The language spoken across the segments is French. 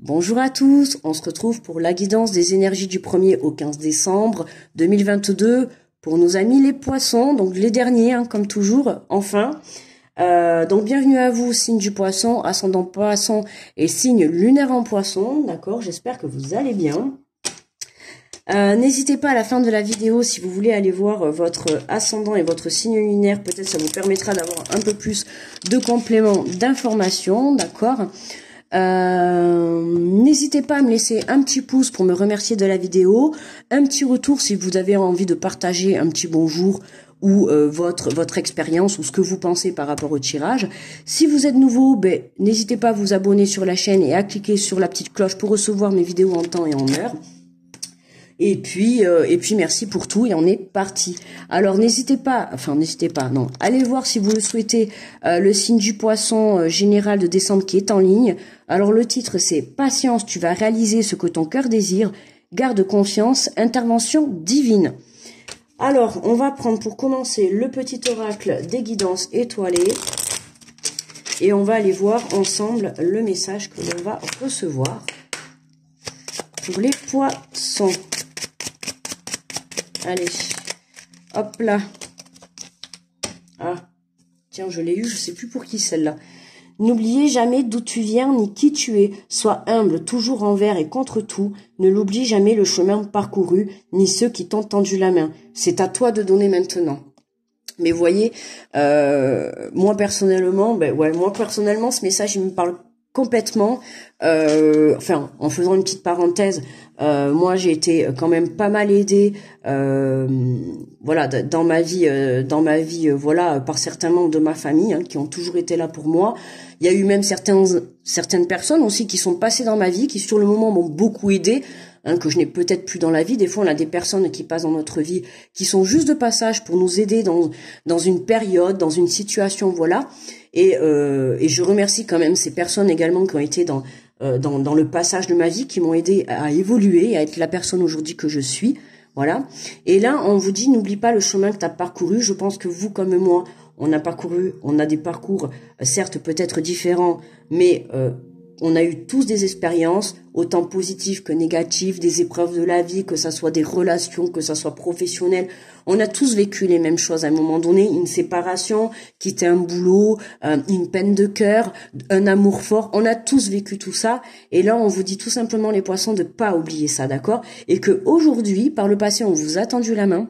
Bonjour à tous, on se retrouve pour la guidance des énergies du 1er au 15 décembre 2022 pour nos amis les poissons, donc les derniers hein, comme toujours, enfin. Donc bienvenue à vous, signe du poisson, ascendant poisson et signe lunaire en poisson, d'accord, j'espère que vous allez bien. N'hésitez pas à la fin de la vidéo si vous voulez aller voir votre ascendant et votre signe lunaire, peut-être ça vous permettra d'avoir un peu plus de compléments d'informations, d'accord. N'hésitez pas à me laisser un petit pouce pour me remercier de la vidéo, un petit retour si vous avez envie de partager un petit bonjour ou votre expérience ou ce que vous pensez par rapport au tirage. Si vous êtes nouveau, n'hésitez pas à vous abonner sur la chaîne et à cliquer sur la petite cloche pour recevoir mes vidéos en temps et en heure. Et puis merci pour tout et on est parti. Alors n'hésitez pas, non, allez voir si vous le souhaitez le signe du poisson général de décembre qui est en ligne. Alors le titre c'est Patience, tu vas réaliser ce que ton cœur désire, garde confiance, intervention divine. Alors on va prendre pour commencer le petit oracle des guidances étoilées et on va aller voir ensemble le message que l'on va recevoir pour les poissons. Allez, hop là. Ah, tiens, je l'ai eu, je sais plus pour qui celle-là. N'oubliez jamais d'où tu viens ni qui tu es. Sois humble, toujours envers et contre tout. Ne l'oublie jamais le chemin parcouru, ni ceux qui t'ont tendu la main. C'est à toi de donner maintenant. Mais vous voyez, moi personnellement, ce message, il me parle complètement. En faisant une petite parenthèse, moi j'ai été quand même pas mal aidée, voilà, dans ma vie, voilà, par certains membres de ma famille hein, qui ont toujours été là pour moi. Il y a eu même certaines personnes aussi qui sont passées dans ma vie, qui sur le moment m'ont beaucoup aidé. Hein, que je n'ai peut-être plus dans la vie. Des fois, on a des personnes qui passent dans notre vie, qui sont juste de passage pour nous aider dans une période, dans une situation, voilà. Et je remercie quand même ces personnes également qui ont été dans le passage de ma vie, qui m'ont aidé à évoluer, à être la personne aujourd'hui que je suis, voilà. Et là, on vous dit, n'oublie pas le chemin que tu as parcouru. Je pense que vous, comme moi, on a des parcours, certes peut-être différents, mais on a eu tous des expériences, autant positives que négatives, des épreuves de la vie, que ça soit des relations, que ça soit professionnel. On a tous vécu les mêmes choses à un moment donné, une séparation, quitter un boulot, une peine de cœur, un amour fort. On a tous vécu tout ça. Et là, on vous dit tout simplement, les poissons, de pas oublier ça, d'accord? Et que aujourd'hui, par le passé, on vous a tendu la main.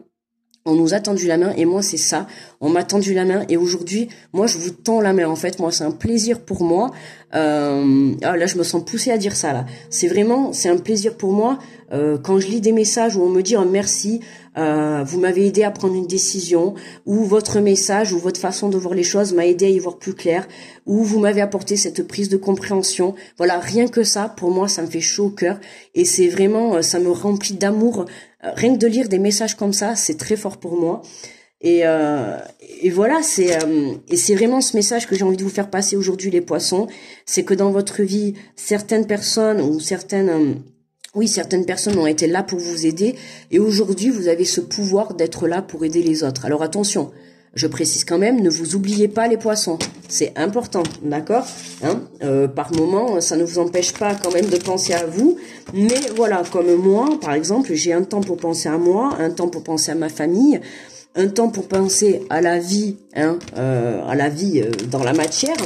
On nous a tendu la main et moi c'est ça, on m'a tendu la main et aujourd'hui moi je vous tends la main en fait, moi c'est un plaisir pour moi, là je me sens poussée à dire ça là, c'est un plaisir pour moi quand je lis des messages où on me dit oh, merci, vous m'avez aidé à prendre une décision, ou votre message ou votre façon de voir les choses m'a aidé à y voir plus clair, ou vous m'avez apporté cette prise de compréhension, voilà, rien que ça pour moi ça me fait chaud au cœur et c'est vraiment, ça me remplit d'amour. Rien que de lire des messages comme ça, c'est très fort pour moi. Et voilà, c'est vraiment ce message que j'ai envie de vous faire passer aujourd'hui, les poissons. C'est que dans votre vie, certaines personnes ont été là pour vous aider. Et aujourd'hui, vous avez ce pouvoir d'être là pour aider les autres. Alors attention, je précise quand même, ne vous oubliez pas les poissons. C'est important, d'accord hein, par moment, ça ne vous empêche pas quand même de penser à vous. Mais voilà, comme moi, par exemple, j'ai un temps pour penser à moi, un temps pour penser à ma famille, un temps pour penser à la vie, hein, dans la matière.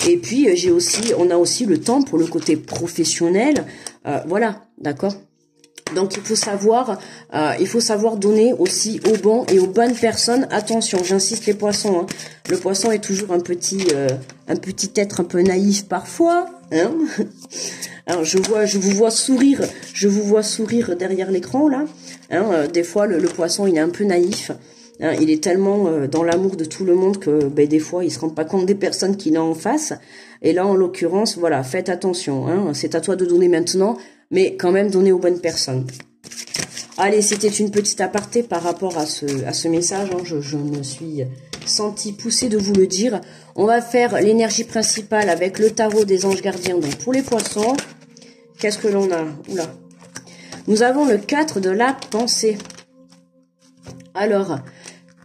Et puis, on a aussi le temps pour le côté professionnel. Voilà, d'accord. Donc il faut savoir donner aussi aux bons et aux bonnes personnes. Attention, j'insiste les poissons. Hein. Le poisson est toujours un petit être un peu naïf parfois. Hein. Alors je vous vois sourire derrière l'écran là. Hein, des fois le poisson il est un peu naïf. Hein, il est tellement dans l'amour de tout le monde que des fois il se rend pas compte des personnes qu'il a en face. Et là en l'occurrence voilà, faites attention. Hein, c'est à toi de donner maintenant. Mais quand même donner aux bonnes personnes. Allez, c'était une petite aparté par rapport à ce message. Hein. Je me suis sentie poussée de vous le dire. On va faire l'énergie principale avec le tarot des anges gardiens. Donc pour les poissons, qu'est-ce que l'on a? Oula. Nous avons le 4 de la pensée. Alors,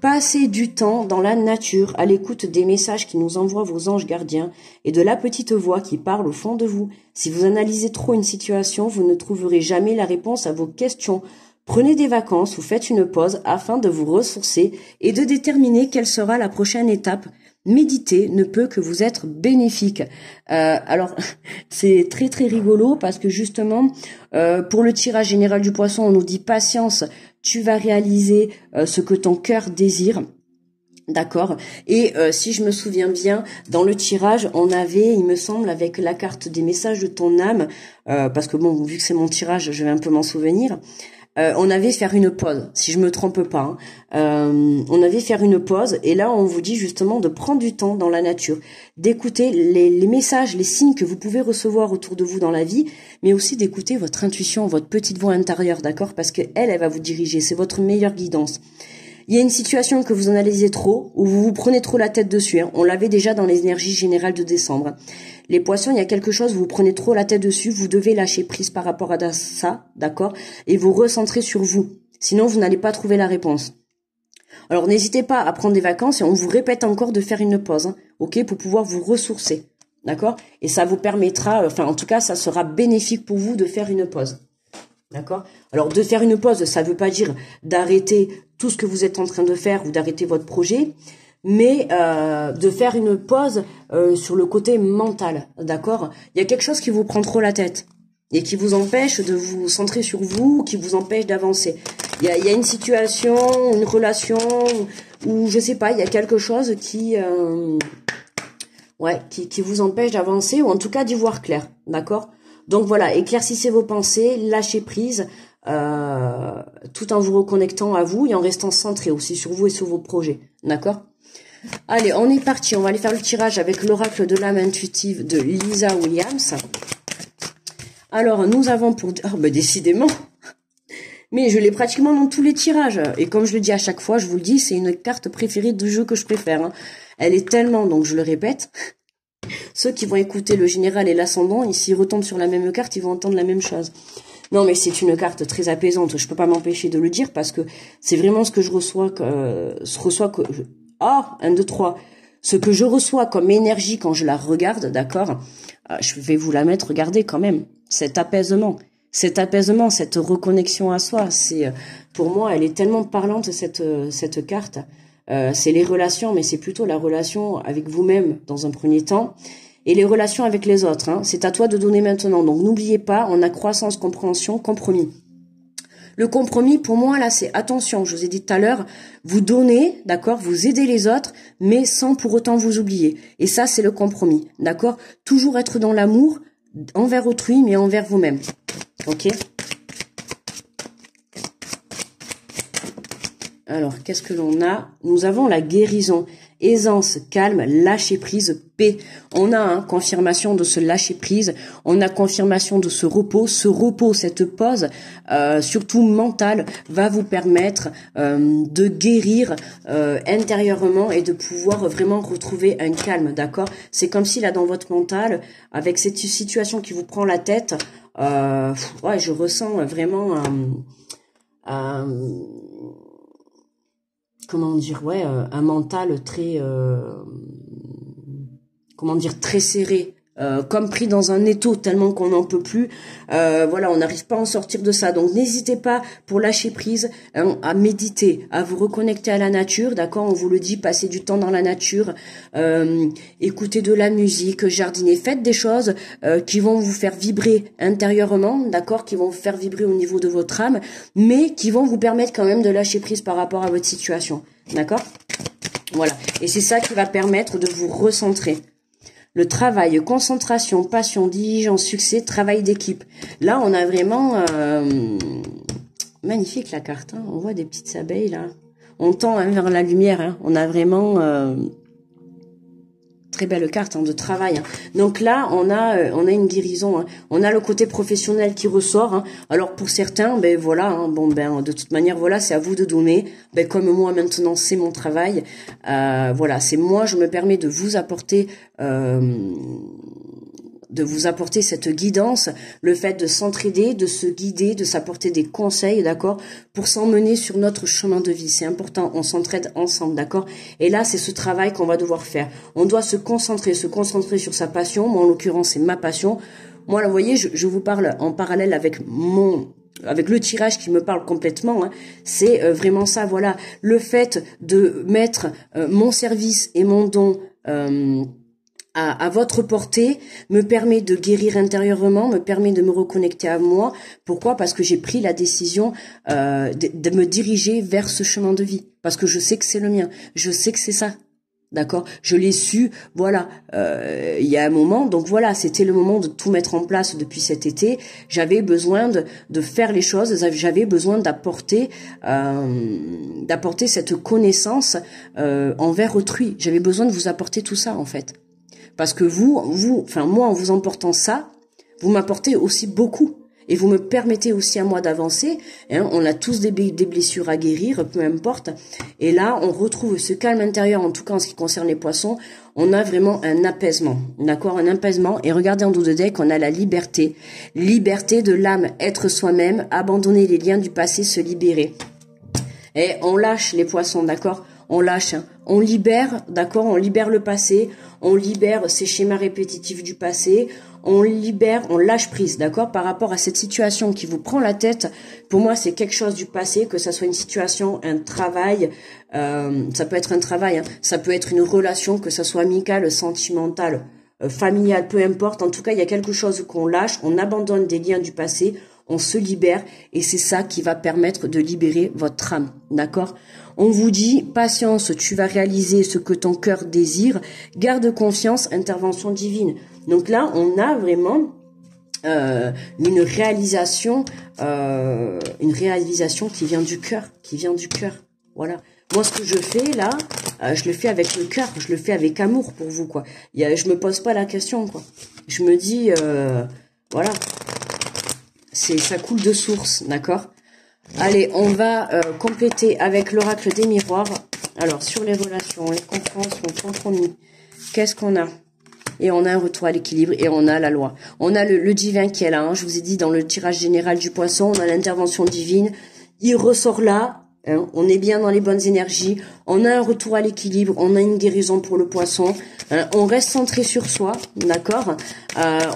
Passez du temps dans la nature, à l'écoute des messages qui nous envoient vos anges gardiens et de la petite voix qui parle au fond de vous. Si vous analysez trop une situation, vous ne trouverez jamais la réponse à vos questions. Prenez des vacances ou faites une pause afin de vous ressourcer et de déterminer quelle sera la prochaine étape. Méditer ne peut que vous être bénéfique. Alors, c'est très très rigolo parce que justement, pour le tirage général du poisson, on nous dit patience, tu vas réaliser ce que ton cœur désire. D'accord. Et si je me souviens bien, dans le tirage, on avait, il me semble, avec la carte des messages de ton âme, parce que bon, vu que c'est mon tirage, je vais un peu m'en souvenir. On avait faire une pause, si je me trompe pas. On avait faire une pause et là on vous dit justement de prendre du temps dans la nature, d'écouter les messages, les signes que vous pouvez recevoir autour de vous dans la vie, mais aussi d'écouter votre intuition, votre petite voix intérieure, d'accord? Parce que elle va vous diriger, c'est votre meilleure guidance. Il y a une situation que vous analysez trop, ou vous vous prenez trop la tête dessus. Hein. On l'avait déjà dans les énergies générales de décembre. Les poissons, il y a quelque chose, vous prenez trop la tête dessus, vous devez lâcher prise par rapport à ça, d'accord? Et vous recentrer sur vous. Sinon, vous n'allez pas trouver la réponse. Alors, n'hésitez pas à prendre des vacances et on vous répète encore de faire une pause, hein, ok? Pour pouvoir vous ressourcer, d'accord? Et ça vous permettra, enfin, en tout cas, ça sera bénéfique pour vous de faire une pause. D'accord? Alors, de faire une pause, ça ne veut pas dire d'arrêter tout ce que vous êtes en train de faire ou d'arrêter votre projet, mais de faire une pause sur le côté mental, d'accord? Il y a quelque chose qui vous prend trop la tête et qui vous empêche de vous centrer sur vous, qui vous empêche d'avancer. Il y a une situation, une relation, ou je sais pas, il y a quelque chose qui vous empêche d'avancer, ou en tout cas d'y voir clair, d'accord? Donc voilà, éclaircissez vos pensées, lâchez prise, tout en vous reconnectant à vous et en restant centré aussi sur vous et sur vos projets, d'accord? Allez, on est parti, on va aller faire le tirage avec l'oracle de l'âme intuitive de Lisa Williams. Alors, nous avons pour... Oh, ben décidément, mais je l'ai pratiquement dans tous les tirages. Et comme je le dis à chaque fois, je vous le dis, c'est une carte préférée du jeu que je préfère. Hein. Elle est tellement, donc je le répète... Ceux qui vont écouter le général et l'ascendant, s'ils retombent sur la même carte, ils vont entendre la même chose. Non, mais c'est une carte très apaisante. Je peux pas m'empêcher de le dire parce que c'est vraiment ce que je reçois. Ah, 1, 2, 3. Ce que je reçois comme énergie quand je la regarde, d'accord? Je vais vous la mettre, regardez quand même. Cet apaisement, cette reconnexion à soi. C'est, pour moi, elle est tellement parlante, cette carte. C'est les relations, mais c'est plutôt la relation avec vous-même dans un premier temps et les relations avec les autres. Hein. C'est à toi de donner maintenant. Donc n'oubliez pas, on a croissance, compréhension, compromis. Le compromis, pour moi, là, c'est attention, je vous ai dit tout à l'heure, vous donnez, d'accord, vous aidez les autres, mais sans pour autant vous oublier. Et ça, c'est le compromis, d'accord? Toujours être dans l'amour envers autrui, mais envers vous-même. Ok? Alors, qu'est-ce que l'on a? Nous avons la guérison, aisance, calme, lâcher prise, paix. On a confirmation de ce lâcher prise, on a confirmation de ce repos, cette pause, surtout mentale, va vous permettre de guérir intérieurement et de pouvoir vraiment retrouver un calme, d'accord? C'est comme si là, dans votre mental, avec cette situation qui vous prend la tête, ouais, je ressens vraiment comment dire, ouais, un mental très, comment dire, très serré, comme pris dans un étau tellement qu'on n'en peut plus. Voilà, on n'arrive pas à en sortir de ça. Donc n'hésitez pas, pour lâcher prise, à méditer, à vous reconnecter à la nature, d'accord? On vous le dit, passez du temps dans la nature, écoutez de la musique, jardinez, faites des choses qui vont vous faire vibrer intérieurement, d'accord? Qui vont vous faire vibrer au niveau de votre âme, mais qui vont vous permettre quand même de lâcher prise par rapport à votre situation, d'accord? Voilà, et c'est ça qui va permettre de vous recentrer. Le travail, concentration, passion, diligence, succès, travail d'équipe. Là, on a vraiment... magnifique la carte, hein. On voit des petites abeilles, là. On tend vers la lumière, hein. On a vraiment... très belle carte de travail. Hein. Donc là, on a une guérison. Hein. On a le côté professionnel qui ressort. Hein. Alors pour certains, ben voilà. Bon ben de toute manière, voilà, c'est à vous de donner. Ben comme moi maintenant, c'est mon travail. Voilà, c'est moi. Je me permets de vous apporter vous apporter cette guidance, le fait de s'entraider, de se guider, de s'apporter des conseils, d'accord, pour s'emmener sur notre chemin de vie. C'est important, on s'entraide ensemble, d'accord. Et là, c'est ce travail qu'on va devoir faire. On doit se concentrer sur sa passion. Moi, en l'occurrence, c'est ma passion. Moi, là, vous voyez, je vous parle en parallèle avec le tirage qui me parle complètement, hein. C'est vraiment ça, voilà. Le fait de mettre mon service et mon don à votre portée me permet de guérir intérieurement, me permet de me reconnecter à moi. Pourquoi? Parce que j'ai pris la décision de me diriger vers ce chemin de vie. Parce que je sais que c'est le mien. Je sais que c'est ça. D'accord? Je l'ai su, voilà, il y a un moment. Donc voilà, c'était le moment de tout mettre en place depuis cet été. J'avais besoin de faire les choses. J'avais besoin d'apporter cette connaissance envers autrui. J'avais besoin de vous apporter tout ça, en fait. Parce que moi, en vous emportant ça, vous m'apportez aussi beaucoup. Et vous me permettez aussi à moi d'avancer. Hein, on a tous des blessures à guérir, peu importe. Et là, on retrouve ce calme intérieur, en tout cas en ce qui concerne les poissons. On a vraiment un apaisement, d'accord, un apaisement. Et regardez en dos de deck, on a la liberté. Liberté de l'âme, être soi-même, abandonner les liens du passé, se libérer. Et on lâche les poissons, d'accord? On lâche, hein. On libère, d'accord? On libère le passé, on libère ces schémas répétitifs du passé, on libère, on lâche prise, d'accord? Par rapport à cette situation qui vous prend la tête, pour moi, c'est quelque chose du passé, que ça soit une situation, un travail, ça peut être un travail, hein, ça peut être une relation, que ça soit amicale, sentimentale, familiale, peu importe. En tout cas, il y a quelque chose qu'on lâche, on abandonne des liens du passé, on se libère et c'est ça qui va permettre de libérer votre âme, d'accord? On vous dit, patience, tu vas réaliser ce que ton cœur désire, garde confiance, intervention divine. Donc là, on a vraiment une réalisation qui vient du cœur, voilà. Moi, ce que je fais là, je le fais avec le cœur, je le fais avec amour pour vous, quoi. Je me pose pas la question, quoi. Je me dis, voilà. Ça coule de source, d'accord? Allez, on va compléter avec l'oracle des miroirs. Alors, sur les relations, les compréhensions, compromis, qu'est-ce qu'on a? Et on a un retour à l'équilibre et on a la loi. On a le divin qui est là, hein. Je vous ai dit dans le tirage général du poisson, on a l'intervention divine. Il ressort là, hein. On est bien dans les bonnes énergies. On a un retour à l'équilibre, on a une guérison pour le poisson. Hein. On reste centré sur soi, d'accord?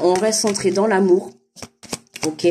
On reste centré dans l'amour. Ok,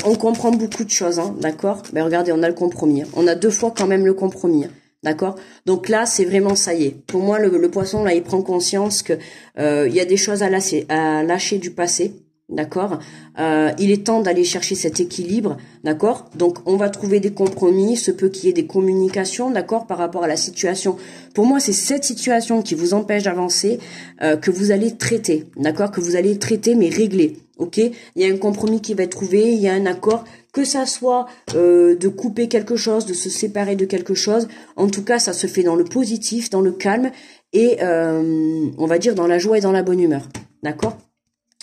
on comprend beaucoup de choses, hein, d'accord? Ben regardez, on a le compromis. Hein. On a 2 fois quand même le compromis, hein, d'accord? Donc là, c'est vraiment ça y est. Pour moi, le poisson là, il prend conscience que il y a des choses à lâcher du passé, d'accord? Il est temps d'aller chercher cet équilibre, d'accord? Donc on va trouver des compromis. Se peut qu'il y ait des communications, d'accord, par rapport à la situation. Pour moi, c'est cette situation qui vous empêche d'avancer que vous allez traiter, d'accord? Que vous allez traiter mais régler. Ok, il y a un compromis qui va être trouvé, il y a un accord, que ça soit de couper quelque chose, de se séparer de quelque chose. En tout cas, ça se fait dans le positif, dans le calme et on va dire dans la joie et dans la bonne humeur. D'accord?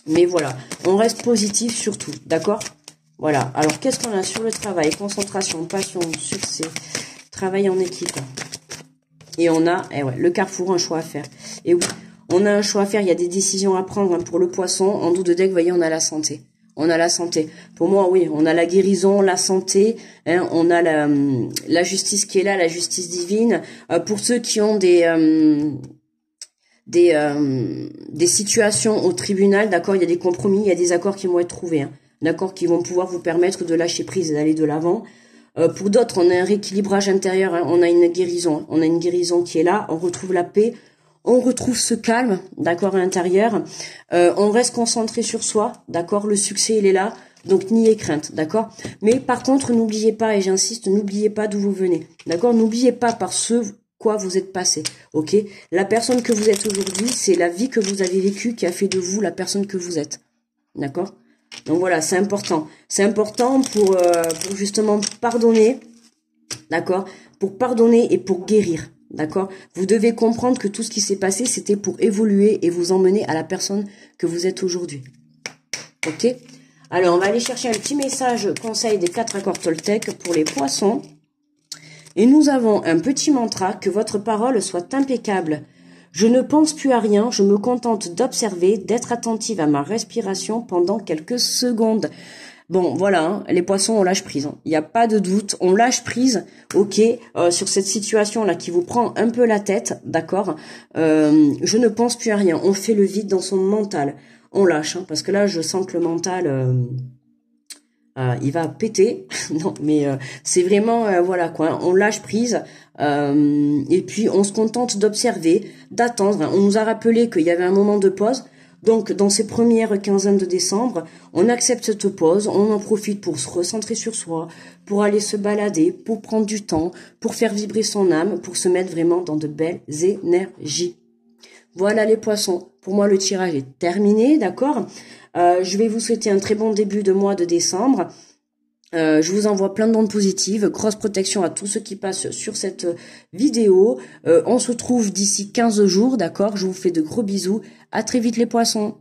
Mais voilà, on reste positif surtout. D'accord? Voilà. Alors, qu'est-ce qu'on a sur le travail? Concentration, passion, succès, travail en équipe. Et on a le carrefour, un choix à faire. Et oui. On a un choix à faire, il y a des décisions à prendre, hein, pour le poisson. En dos de deck, vous voyez, on a la santé. On a la santé. Pour moi, oui, on a la guérison, la santé. Hein, on a la justice qui est là, la justice divine. Pour ceux qui ont des situations au tribunal, d'accord, il y a des compromis, il y a des accords qui vont être trouvés. Hein, d'accord, qui vont pouvoir vous permettre de lâcher prise et d'aller de l'avant. Pour d'autres, on a un rééquilibrage intérieur. Hein, on a une guérison. Hein, on a une guérison qui est là. On retrouve la paix. On retrouve ce calme, d'accord, à l'intérieur. On reste concentré sur soi, d'accord. Le succès, il est là, donc n'ayez crainte, d'accord. Mais par contre, n'oubliez pas, et j'insiste, n'oubliez pas d'où vous venez, d'accord. N'oubliez pas par ce quoi vous êtes passé, ok. La personne que vous êtes aujourd'hui, c'est la vie que vous avez vécue qui a fait de vous la personne que vous êtes, d'accord. Donc voilà, c'est important. C'est important pour justement pardonner, d'accord. Pour pardonner et pour guérir. D'accord? Vous devez comprendre que tout ce qui s'est passé, c'était pour évoluer et vous emmener à la personne que vous êtes aujourd'hui. Ok? Alors, on va aller chercher un petit message conseil des 4 accords Toltec pour les poissons. Et nous avons un petit mantra, que votre parole soit impeccable. Je ne pense plus à rien, je me contente d'observer, d'être attentive à ma respiration pendant quelques secondes. Bon, voilà, hein, les poissons, on lâche prise. Il n'y a pas de doute, on lâche prise, ok, sur cette situation-là qui vous prend un peu la tête, d'accord. Je ne pense plus à rien, on fait le vide dans son mental. On lâche, hein, parce que là, je sens que le mental, il va péter. Non, mais c'est vraiment, voilà quoi, on lâche prise. Et puis, on se contente d'observer, d'attendre. On nous a rappelé qu'il y avait un moment de pause. Donc, dans ces premières quinzaines de décembre, on accepte cette pause, on en profite pour se recentrer sur soi, pour aller se balader, pour prendre du temps, pour faire vibrer son âme, pour se mettre vraiment dans de belles énergies. Voilà les poissons. Pour moi, le tirage est terminé, d'accord ? Je vais vous souhaiter un très bon début de mois de décembre. Je vous envoie plein d'ondes positives, grosse protection à tous ceux qui passent sur cette vidéo. On se retrouve d'ici 15 jours, d'accord ? Je vous fais de gros bisous. À très vite les poissons.